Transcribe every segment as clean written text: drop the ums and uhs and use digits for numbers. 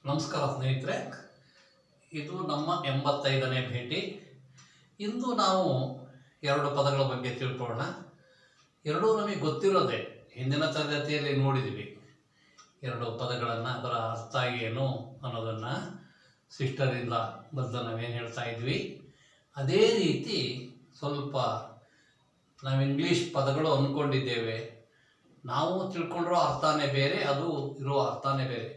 ನಮಸ್ಕಾರ ಸ್ನೇಹಿತರೆ, ಇದು ನಮ್ಮ 85ನೇ ಭೇಟಿ. ಇಂದು ನಾವು ಎರಡು ಪದಗಳ ಬಗ್ಗೆ ತಿಳ್ಕೊಳ್ಳೋಣ. ಎರಡೂ ನಮಗೆ ಗೊತ್ತಿರೋದೆ, ಹಿಂದಿನ ತರಗತಿಯಲ್ಲಿ ನೋಡಿದ್ವಿ. ಎರಡು ಪದಗಳನ್ನು, ಅದರ ಅರ್ಥ ಏನು ಅನ್ನೋದನ್ನು ಸಿಸ್ಟರಿಂದ ಮೊದಲು ನಾವೇನು ಹೇಳ್ತಾ ಇದ್ವಿ. ಅದೇ ರೀತಿ ಸ್ವಲ್ಪ ನಾವು ಇಂಗ್ಲೀಷ್ ಪದಗಳು ಅಂದ್ಕೊಂಡಿದ್ದೇವೆ, ನಾವು ತಿಳ್ಕೊಂಡಿರೋ ಅರ್ಥನೇ ಬೇರೆ, ಅದು ಇರೋ ಅರ್ಥನೇ ಬೇರೆ.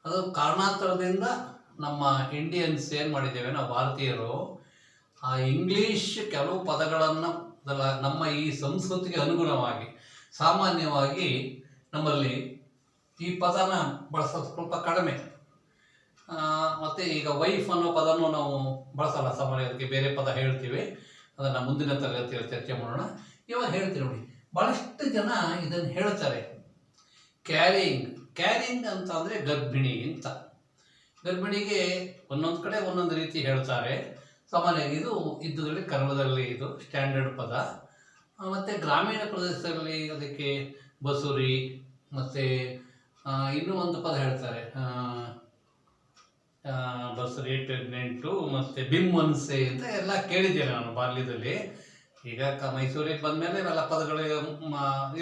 ಅದು ಕಾರಣಾಂತರದಿಂದ ನಮ್ಮ ಇಂಡಿಯನ್ಸ್ ಏನು ಮಾಡಿದ್ದೇವೆ, ನಾವು ಭಾರತೀಯರು ಆ ಇಂಗ್ಲೀಷ್ ಕೆಲವು ಪದಗಳನ್ನು ನಮ್ಮ ಈ ಸಂಸ್ಕೃತಿಗೆ ಅನುಗುಣವಾಗಿ ಸಾಮಾನ್ಯವಾಗಿ ನಮ್ಮಲ್ಲಿ ಈ ಪದನ ಬಳಸೋದು ಸ್ವಲ್ಪ ಕಡಿಮೆ. ಮತ್ತು ಈಗ ವೈಫ್ ಅನ್ನೋ ಪದನೂ ನಾವು ಬಳಸಲ್ಲ ಸಾಮಾನ್ಯ, ಅದಕ್ಕೆ ಬೇರೆ ಪದ ಹೇಳ್ತೀವಿ. ಅದನ್ನು ಮುಂದಿನ ತರಗತಿಯಲ್ಲಿ ಚರ್ಚೆ ಮಾಡೋಣ. ಇವಾಗ ಹೇಳ್ತೀವಿ ನೋಡಿ, ಭಾಳಷ್ಟು ಜನ ಇದನ್ನು ಹೇಳ್ತಾರೆ. ಕ್ಯಾರಿಂಗ್ ಅಂತ ಅಂದರೆ ಗರ್ಭಿಣಿ ಅಂತ. ಗರ್ಭಿಣಿಗೆ ಒಂದೊಂದು ಕಡೆ ಒಂದೊಂದು ರೀತಿ ಹೇಳ್ತಾರೆ. ಸಾಮಾನ್ಯವಾಗಿ ಇದು ಇದ್ದುದರಲ್ಲಿ ಕನ್ನಡದಲ್ಲಿ ಇದು ಸ್ಟ್ಯಾಂಡರ್ಡ್ ಪದ. ಮತ್ತು ಗ್ರಾಮೀಣ ಪ್ರದೇಶದಲ್ಲಿ ಅದಕ್ಕೆ ಬಸುರಿ ಮತ್ತು ಇನ್ನೂ ಒಂದು ಪದ ಹೇಳ್ತಾರೆ, ಬಸುರಿ, ಪ್ರೆಗ್ನೆಂಟು ಮತ್ತು ಬಿಮ್ಮನ್ಸೆ ಅಂತ ಎಲ್ಲ ಕೇಳಿದ್ದೇನೆ ನಾನು ಬಾಲ್ಯದಲ್ಲಿ. ಈಗ ಮೈಸೂರಿಗೆ ಬಂದಮೇಲೆ ಇವೆಲ್ಲ ಪದಗಳು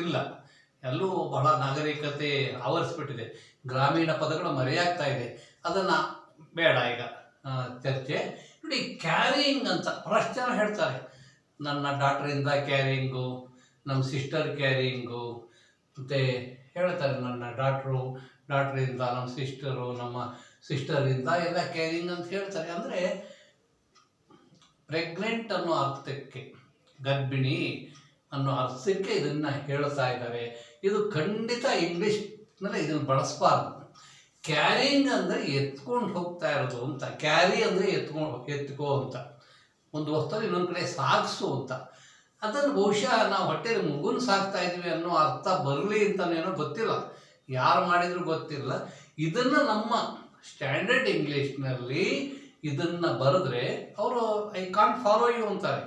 ಇಲ್ಲ, ಎಲ್ಲೂ ಬಹಳ ನಾಗರಿಕತೆ ಆವರಿಸ್ಬಿಟ್ಟಿದೆ. ಗ್ರಾಮೀಣ ಪದಗಳು ಮರೆಯಾಗ್ತಾ ಇದೆ. ಅದನ್ನು ಬೇಡ ಈಗ ಚರ್ಚೆ. ನೋಡಿ, ಕ್ಯಾರಿಂಗ್ ಅಂತ ಬಹಳಷ್ಟು ಜನ ಹೇಳ್ತಾರೆ. ನನ್ನ ಡಾಕ್ಟ್ರಿಂದ ಕ್ಯಾರಿಂಗು, ನಮ್ಮ ಸಿಸ್ಟರ್ ಕ್ಯಾರಿಂಗು ಮತ್ತು ಹೇಳ್ತಾರೆ. ನನ್ನ ಡಾಕ್ಟ್ರಿಂದ ನಮ್ಮ ಸಿಸ್ಟರು, ನಮ್ಮ ಸಿಸ್ಟರಿಂದ ಎಲ್ಲ ಕ್ಯಾರಿಂಗ್ ಅಂತ ಹೇಳ್ತಾರೆ. ಅಂದರೆ ಪ್ರೆಗ್ನೆಂಟ್ ಅನ್ನೋ ಅರ್ಥಕ್ಕೆ, ಗರ್ಭಿಣಿ ಅನ್ನೋ ಅರ್ಥಕ್ಕೆ ಇದನ್ನು ಹೇಳ್ತಾ ಇದ್ದಾರೆ. ಇದು ಖಂಡಿತ ಇಂಗ್ಲೀಷ್ನಲ್ಲಿ ಇದನ್ನು ಬಳಸಬಾರ್ದು. ಕ್ಯಾರಿಂಗ್ ಅಂದರೆ ಎತ್ಕೊಂಡು ಹೋಗ್ತಾ ಇರೋದು ಅಂತ. ಕ್ಯಾರಿ ಅಂದರೆ ಎತ್ಕೋ ಅಂತ, ಒಂದು ವಸ್ತು ಇನ್ನೊಂದು ಕಡೆ ಸಾಗಿಸು ಅಂತ. ಅದನ್ನು ಬಹುಶಃ ನಾವು ಹೊಟ್ಟೆಯಲ್ಲಿ ಮಗುನ ಸಾಕ್ತಾ ಇದ್ವಿ ಅನ್ನೋ ಅರ್ಥ ಬರಲಿ ಅಂತನೇನೋ ಗೊತ್ತಿಲ್ಲ, ಯಾರು ಮಾಡಿದ್ರು ಗೊತ್ತಿಲ್ಲ. ಇದನ್ನು ನಮ್ಮ ಸ್ಟ್ಯಾಂಡರ್ಡ್ ಇಂಗ್ಲೀಷ್ನಲ್ಲಿ ಇದನ್ನು ಬರೆದ್ರೆ ಅವರು ಐ ಕಾಂಟ್ ಫಾಲೋ ಯು ಅಂತಾರೆ.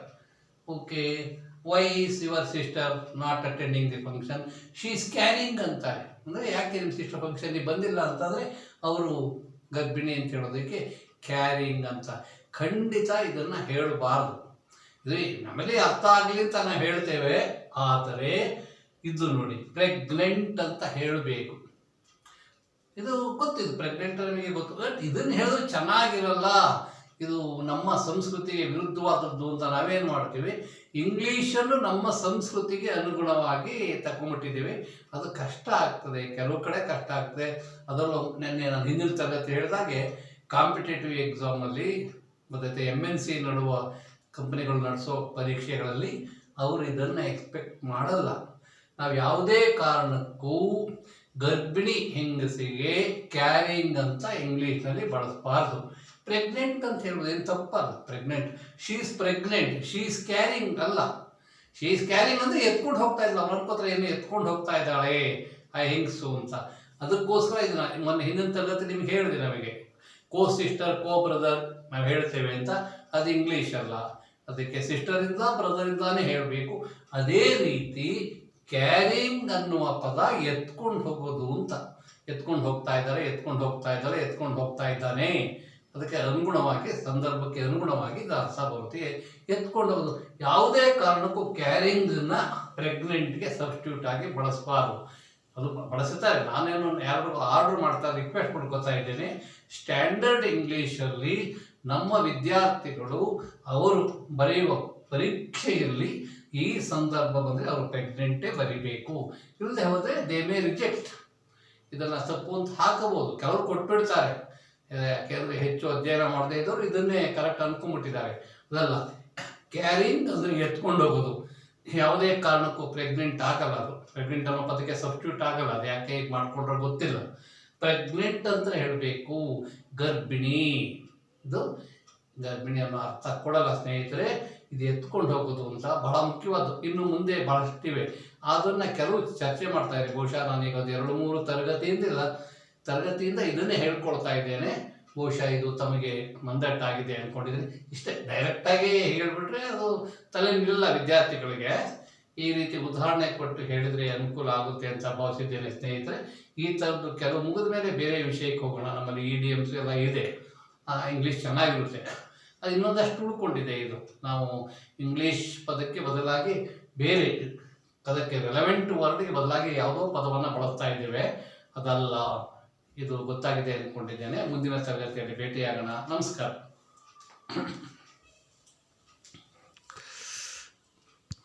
Okay, why is your sister not attending the function, she is caring ಅಂತಾರೆ. ಅಂದರೆ ಯಾಕೆ ನಿಮ್ಮ ಸಿಸ್ಟರ್ ಫಂಕ್ಷನ್ಗೆ ಬಂದಿಲ್ಲ ಅಂತಂದರೆ ಅವರು ಗರ್ಭಿಣಿ ಅಂತ ಹೇಳೋದಕ್ಕೆ ಕ್ಯಾರಿಂಗ್ ಅಂತ. ಖಂಡಿತ ಇದನ್ನು ಹೇಳಬಾರ್ದು. ಇದು ನಮಗೆ ಅರ್ಥ ಆಗಲಿ ಅಂತ ನಾವು ಹೇಳ್ತೇವೆ, ಆದರೆ ಇದು ನೋಡಿ ಪ್ರೆಗ್ನೆಂಟ್ ಅಂತ ಹೇಳಬೇಕು. ಇದು ಗೊತ್ತಿದ್ದು, ಪ್ರೆಗ್ನೆಂಟ್ ನಮಗೆ ಗೊತ್ತು. ಬಟ್ ಇದನ್ನು ಹೇಳಿದ್ರೆ ಚೆನ್ನಾಗಿರಲ್ಲ, ಇದು ನಮ್ಮ ಸಂಸ್ಕೃತಿಗೆ ವಿರುದ್ಧವಾದದ್ದು ಅಂತ ನಾವೇನು ಮಾಡ್ತೀವಿ, ಇಂಗ್ಲೀಷನ್ನು ನಮ್ಮ ಸಂಸ್ಕೃತಿಗೆ ಅನುಗುಣವಾಗಿ ತಗೊಂಬಿಟ್ಟಿದ್ದೀವಿ. ಅದು ಕಷ್ಟ ಆಗ್ತದೆ, ಕೆಲವು ಕಡೆ ಕಷ್ಟ ಆಗ್ತದೆ. ಅದರಲ್ಲೂ ನೆನ್ನೆ ನಾನು ಹಿಂದಿನ ತರಗತಿ ಹೇಳಿದಾಗೆ ಕಾಂಪಿಟೇಟಿವ್ ಎಕ್ಸಾಮಲ್ಲಿ ಮತ್ತು MNC ನಡುವ ಕಂಪ್ನಿಗಳು ನಡೆಸೋ ಪರೀಕ್ಷೆಗಳಲ್ಲಿ ಅವರು ಇದನ್ನು ಎಕ್ಸ್ಪೆಕ್ಟ್ ಮಾಡಲ್ಲ. ನಾವು ಯಾವುದೇ ಕಾರಣಕ್ಕೂ ಗರ್ಭಿಣಿ ಹೆಂಗಸಿಗೆ ಕ್ಯಾರಿಂಗ್ ಅಂತ ಇಂಗ್ಲೀಷ್ನಲ್ಲಿ ಬಳಸಬಾರ್ದು. ಪ್ರೆಗ್ನೆಂಟ್ ಅಂತ ಹೇಳೋದು ಏನು ತಪ್ಪಲ್ಲ. Pregnant, she is pregnant, she is carrying ಅಲ್ಲ. ಶೀ ಈಸ್ ಕ್ಯಾರಿಂಗ್ ಅಂದರೆ ಎತ್ಕೊಂಡು ಹೋಗ್ತಾ ಇದ್ದ, ಅವ್ರು ಅನ್ಕೋತಾರೆ ಏನು ಎತ್ಕೊಂಡು ಹೋಗ್ತಾ ಇದ್ದಾಳೆ ಆ ಹೆಂಗಸು ಅಂತ. ಅದಕ್ಕೋಸ್ಕರ ಇದನ್ನ ಮೊನ್ನೆ ಹಿಂದಿನ ತರಗತಿ ನಿಮ್ಗೆ ಹೇಳಿದೆ, ನಮಗೆ ಕೋ ಸಿಸ್ಟರ್, ಕೋ ಬ್ರದರ್ ನಾವು ಹೇಳ್ತೇವೆ ಅಂತ. ಅದು ಇಂಗ್ಲೀಷ್ ಅಲ್ಲ, ಅದಕ್ಕೆ ಸಿಸ್ಟರಿಂದ ಬ್ರದರಿಂದಾನೇ ಹೇಳಬೇಕು. ಅದೇ ರೀತಿ ಕ್ಯಾರಿಂಗ್ ಅನ್ನುವ ಪದ ಎತ್ಕೊಂಡು ಹೋಗೋದು ಅಂತ. ಎತ್ಕೊಂಡು ಹೋಗ್ತಾ ಇದ್ದಾರೆ, ಎತ್ಕೊಂಡು ಹೋಗ್ತಾ ಇದ್ದಾನೆ, ಅದಕ್ಕೆ ಅನುಗುಣವಾಗಿ, ಸಂದರ್ಭಕ್ಕೆ ಅನುಗುಣವಾಗಿ ಇದು ಅರ್ಥ ಬರುತ್ತೆ. ಎತ್ಕೊಂಡು ಹೋಗೋದು. ಯಾವುದೇ ಕಾರಣಕ್ಕೂ ಕ್ಯಾರಿಂಗನ್ನು ಪ್ರೆಗ್ನೆಂಟ್ಗೆ ಸಬ್ಸ್ಟಿಟ್ಯೂಟ್ ಆಗಿ ಬಳಸಬಾರ್ದು. ಅದು ಬಳಸುತ್ತಾರೆ, ನಾನೇನು ಯಾರು ಆರ್ಡರ್ ಮಾಡ್ತಾ ರಿಕ್ವೆಸ್ಟ್ ಮಾಡ್ಕೋತಾ ಇದ್ದೇನೆ. ಸ್ಟ್ಯಾಂಡರ್ಡ್ ಇಂಗ್ಲೀಷಲ್ಲಿ ನಮ್ಮ ವಿದ್ಯಾರ್ಥಿಗಳು ಅವರು ಬರೆಯುವ ಪರೀಕ್ಷೆಯಲ್ಲಿ ಈ ಸಂದರ್ಭ ಬಂದರೆ ಅವರು ಪ್ರೆಗ್ನೆಂಟೇ ಬರೀಬೇಕು. ಇಲ್ಲದೆ ಹೋದರೆ ದೇ ಮೇ ರಿಜೆಕ್ಟ್. ಇದನ್ನು ತಪ್ಪು ಅಂತ ಹಾಕಬಹುದು, ಕೆಲವರು ಕೊಟ್ಬಿಡ್ತಾರೆ. ಯಾಕೆಂದರೆ ಹೆಚ್ಚು ಅಧ್ಯಯನ ಮಾಡದೇ ಇದ್ದವರು ಇದನ್ನೇ ಕರೆಕ್ಟ್ ಅಂದ್ಕೊಂಡ್ಬಿಟ್ಟಿದ್ದಾರೆ. ಅದಲ್ಲ, ಕ್ಯಾರಿಂಗ್ ಅಂದರೆ ಎತ್ಕೊಂಡು ಹೋಗೋದು. ಯಾವುದೇ ಕಾರಣಕ್ಕೂ ಪ್ರೆಗ್ನೆಂಟ್ ಆಗಲ್ಲ. ಅದು ಪ್ರೆಗ್ನೆಂಟ್ ಅನ್ನೋ ಪದಕ್ಕೆ ಸಬ್ಸ್ಟಿಟ್ಯೂಟ್ ಆಗಲ್ಲ. ಅದು ಯಾಕೆ ಈಗ ಮಾಡ್ಕೊಂಡ್ರೆ ಗೊತ್ತಿಲ್ಲ. ಪ್ರೆಗ್ನೆಂಟ್ ಅಂತ ಹೇಳಬೇಕು. ಗರ್ಭಿಣಿ, ಇದು ಗರ್ಭಿಣಿ ಅನ್ನೋ ಅರ್ಥ ಕೊಡಲ್ಲ ಸ್ನೇಹಿತರೆ. ಇದು ಎತ್ಕೊಂಡು ಹೋಗೋದು ಅಂತ ಬಹಳ ಮುಖ್ಯವಾದ್ದು. ಇನ್ನು ಮುಂದೆ ಬಹಳಷ್ಟಿವೆ, ಅದನ್ನು ಕೆಲವು ಚರ್ಚೆ ಮಾಡ್ತಾ ಇದ್ದಾರೆ. ಬಹುಶಃ ನಾನೀಗ ಒಂದು 2-3 ತರಗತಿಯಿಂದ ಇದನ್ನೇ ಹೇಳ್ಕೊಳ್ತಾ ಇದ್ದೇನೆ. ಬಹುಶಃ ಇದು ತಮಗೆ ಮಂದಟ್ಟಾಗಿದೆ ಅಂದ್ಕೊಂಡಿದ್ದೀನಿ. ಇಷ್ಟೇ ಡೈರೆಕ್ಟಾಗಿ ಹೇಳ್ಬಿಟ್ರೆ ಅದು ತಲೆ ನಿಲ್ಲ ವಿದ್ಯಾರ್ಥಿಗಳಿಗೆ. ಈ ರೀತಿ ಉದಾಹರಣೆ ಕೊಟ್ಟು ಹೇಳಿದರೆ ಅನುಕೂಲ ಆಗುತ್ತೆ ಅಂತ ಭಾವಿಸಿದ್ದೇನೆ ಸ್ನೇಹಿತರೆ. ಈ ಥರದ್ದು ಕೆಲವು ಮುಗಿದ ಮೇಲೆ ಬೇರೆ ವಿಷಯಕ್ಕೆ ಹೋಗೋಣ. ನಮ್ಮಲ್ಲಿ ಇಡಿಯಮ್ಸ್ ಎಲ್ಲ ಇದೆ, ಇಂಗ್ಲೀಷ್ ಚೆನ್ನಾಗಿರುತ್ತೆ. ಅದು ಇನ್ನೊಂದಷ್ಟು ಉಳ್ಕೊಂಡಿದೆ. ಇದು ನಾವು ಇಂಗ್ಲೀಷ್ ಪದಕ್ಕೆ ಬದಲಾಗಿ ಬೇರೆ ಅದಕ್ಕೆ ರೆಲೆವೆಂಟ್ ವರ್ಡ್ಗೆ ಬದಲಾಗಿ ಯಾವುದೋ ಪದವನ್ನು ಬಳಸ್ತಾ ಇದ್ದೇವೆ. ಅದಲ್ಲ, ಇದು ಗೊತ್ತಾಗಿದೆ ಅಂದ್ಕೊಂಡಿದ್ದೇನೆ. ಮುಂದಿನ ತರಗತಿಯಲ್ಲಿ ಭೇಟಿಯಾಗೋಣ. ನಮಸ್ಕಾರ.